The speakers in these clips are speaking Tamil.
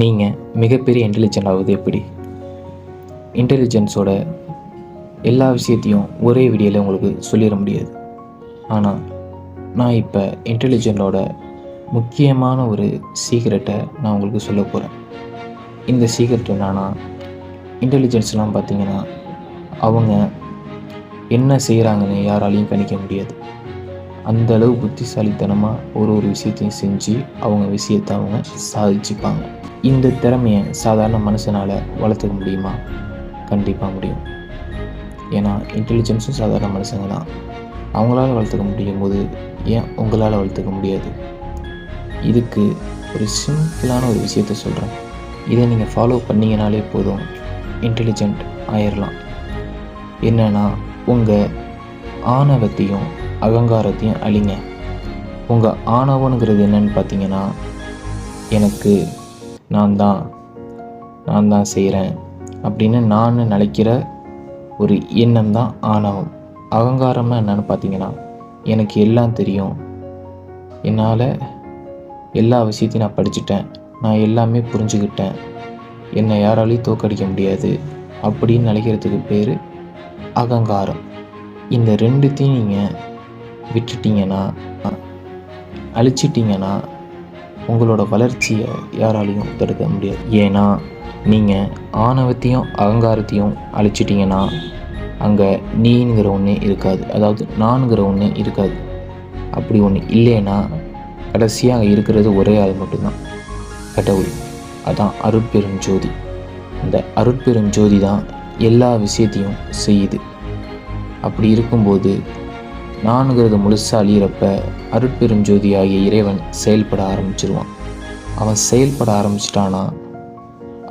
நீங்கள் மிகப்பெரிய இன்டெலிஜென்ட் ஆகுது எப்படி? இன்டெலிஜென்ஸோட எல்லா விஷயத்தையும் ஒரே வீடியோவில் உங்களுக்கு சொல்லிட முடியாது. ஆனால் நான் இப்போ இன்டெலிஜென்ட்டோட முக்கியமான ஒரு சீக்ரெட்டை நான் உங்களுக்கு சொல்ல போகிறேன். இந்த சீக்ரெட் என்னன்னா, இன்டெலிஜென்ஸ்லாம் பார்த்திங்கன்னா அவங்க என்ன செய்கிறாங்கன்னு யாராலையும் கணிக்க முடியாது. அந்தளவு புத்திசாலித்தனமாக ஒரு விஷயத்தையும் செஞ்சு அவங்க விஷயத்தை அவங்க சாதிச்சுப்பாங்க. இந்த திறமையை சாதாரண மனுஷனால் வளர்த்துக்க முடியுமா? கண்டிப்பாக முடியும். ஏன்னா இன்டெலிஜென்ஸும் சாதாரண மனுஷங்க தான். அவங்களால வளர்த்துக்க முடியும் போது ஏன் உங்களால் வளர்த்துக்க முடியாது? இதுக்கு ஒரு சிம்பிளான ஒரு விஷயத்த சொல்கிறேன். இதை நீங்கள் ஃபாலோ பண்ணிங்கனாலே போதும், இன்டெலிஜென்ட் ஆயிடலாம். என்னென்னா, உங்கள் ஆணவத்தையும் அகங்காரத்தையும் அழிங்க. உங்கள் ஆணவனுங்கிறது என்னன்னு பார்த்தீங்கன்னா, எனக்கு நான் தான் செய்கிறேன் அப்படின்னு நான் நினைக்கிற ஒரு எண்ணம் தான் ஆணவம். அகங்காரம்னா என்னென்னு பார்த்தீங்கன்னா, எனக்கு எல்லாம் தெரியும், என்னால் எல்லா விஷயத்தையும் நான் படிச்சுட்டேன், நான் எல்லாமே புரிஞ்சுக்கிட்டேன், என்னை யாராலையும் தோற்கடிக்க முடியாது அப்படின்னு நினைக்கிறதுக்கு பேர் அகங்காரம். இந்த ரெண்டுத்தையும் நீங்கள் விட்டுட்டிங்கன்னா, அழிச்சிட்டிங்கன்னா உங்களோட வளர்ச்சியை யாராலையும் தடுக்க முடியாது. ஏன்னா நீங்கள் ஆணவத்தையும் அகங்காரத்தையும் அழிச்சிட்டிங்கன்னா அங்கே நீங்கிற ஒன்றே இருக்காது, அதாவது நான்கிற ஒன்றே இருக்காது. அப்படி ஒன்று இல்லைன்னா கடைசியாக அங்கே இருக்கிறது ஒரே ஆள் மட்டும்தான், கடவுள். அதான் அருட்பெரும் ஜோதி. அந்த அருட்பெரும் ஜோதி தான் எல்லா விஷயத்தையும் செய்யுது. அப்படி இருக்கும்போது நான்கிறது முழுசாக அழியிறப்ப அருட்பெரும் ஜோதி ஆகிய இறைவன் செயல்பட ஆரம்பிச்சிருவான். அவன் செயல்பட ஆரம்பிச்சிட்டானா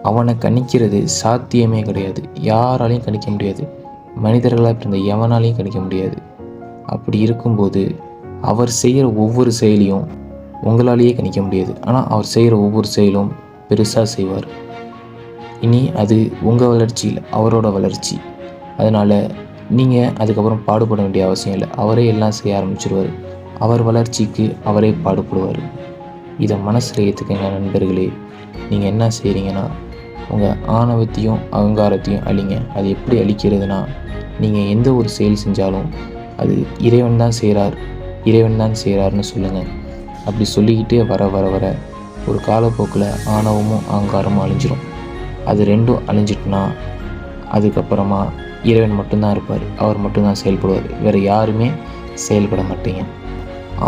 அவனை கணிக்கிறது சாத்தியமே கிடையாது. யாராலையும் கணிக்க முடியாது. மனிதர்களாக பிறந்த எவனாலையும் கணிக்க முடியாது. அப்படி இருக்கும்போது அவர் செய்கிற ஒவ்வொரு செயலையும் உங்களாலேயே கணிக்க முடியாது. ஆனால் அவர் செய்கிற ஒவ்வொரு செயலும் பெருசாக செய்வார். இனி அது உங்கள் வளர்ச்சி இல்லை, அவரோட வளர்ச்சி. அதனால் நீங்கள் அதுக்கப்புறம் பாடுபட வேண்டிய அவசியம் இல்லை. அவரே எல்லாம் செய்ய ஆரம்பிச்சிருவார். அவர் வளர்ச்சிக்கு அவரே பாடுபடுவார். இதை மனசில் ஏற்றுக்கங்க நண்பர்களே. நீங்கள் என்ன செய்கிறீங்கன்னா, உங்கள் ஆணவத்தையும் அகங்காரத்தையும் அழிங்க. அது எப்படி அழிக்கிறதுனா, நீங்கள் எந்த ஒரு செயல் செஞ்சாலும் அது இறைவன் தான் செய்கிறார்னு சொல்லுங்கள். அப்படி சொல்லிக்கிட்டே வர வர வர ஒரு காலப்போக்கில் ஆணவமும் அகங்காரமும் அழிஞ்சிரும். அது ரெண்டும் அழிஞ்சிட்டுனா அதுக்கப்புறமா இறைவன் மட்டும்தான் இருப்பார். அவர் மட்டும்தான் செயல்படுவார். வேறு யாருமே செயல்பட மாட்டீங்க.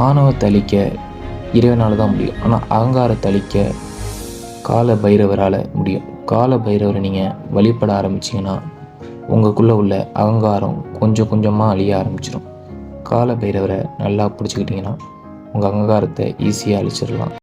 ஆணவத்தை அழிக்க இறைவனால் தான் முடியும். ஆனால் அகங்காரத்தை அழிக்க கால பைரவரால் முடியும். கால பைரவரை நீங்கள் வழிபட ஆரம்பிச்சிங்கன்னா உங்களுக்குள்ளே உள்ள அகங்காரம் கொஞ்சம் கொஞ்சமாக அழிய ஆரம்பிச்சிடும். கால பைரவரை நல்லா பிடிச்சிக்கிட்டிங்கன்னா உங்கள் அகங்காரத்தை ஈஸியாக அழிச்சிடலாம்.